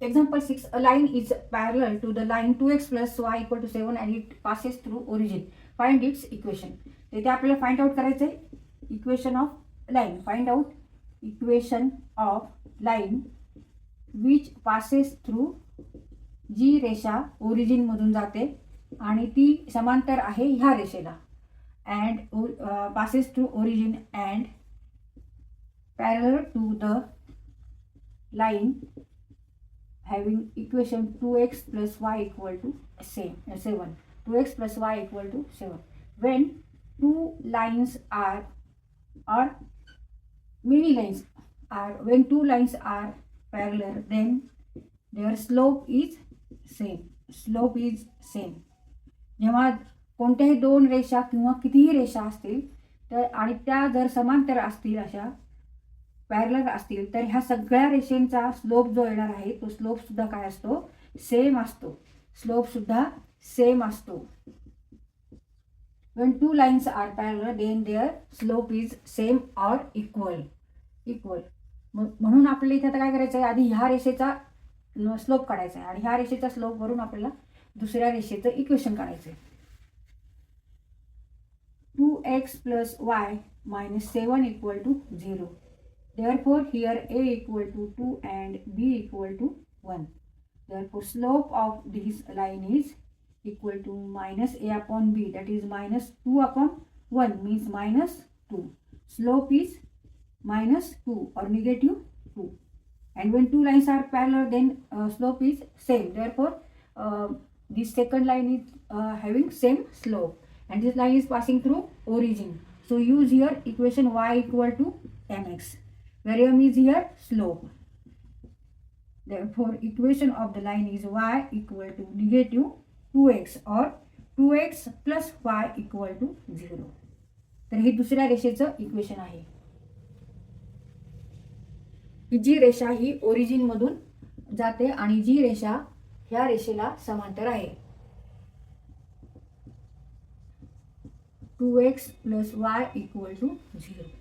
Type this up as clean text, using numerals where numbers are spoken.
Example 6, a line is parallel to the line 2x plus y equal to 7 and it passes through origin. Find its equation. इथे आपल्याला find out करायचं आहे equation of line. Find out equation of line which passes through, जी रेषा origin मधून जाते आणि ती समांतर आहे ह्या रेषेला. And passes through origin and parallel to the line having equation 2x plus y equal to 7. 2x plus y equal to 7. When two lines are, or many lines are, when two lines are parallel, then their slope is same. Slope is same. जेव्हा कोणत्याही दोन रेषा किंवा कितीही रेषा असतील तर आणि त्या जर समांतर असतील, अशा पॅरलल असतील, तर ह्या सगळ्या रेषेंचा स्लोप जो येणार आहे तो स्लोप सुद्धा काय असतो, सेम असतो. स्लोप सुद्धा सेम असतो. when two lines are parallel then their slope is same or equal. म्हणून आपल्याला इथे आता काय करायचं आहे, आधी ह्या रेषेचा स्लोप काढायचा आहे आणि ह्या रेषेचा स्लोप वरून आपल्याला दुसऱ्या रेषेचं इक्वेशन काढायचं आहे. 2x plus y minus 7 equal to 0. Therefore, here a equal to 2 and b equal to 1. Therefore, slope of this line is equal to minus a upon b, that is minus 2 upon 1 means minus 2. Slope is minus 2 or negative 2. And when two lines are parallel, then slope is same. Therefore, this second line is having same slope. And this line is passing through origin. So, use here equation y equal to mx. Where m is here slope. Therefore, equation of the line is y equal to negative 2x or 2x plus y equal to 0. तर हे दुसऱ्या रेषेचं equation आहे की जी रेषा ही origin मधून जाते आणि जी रेषा ह्या रेषेला समांतर आहे. 2x plus y equal to 0.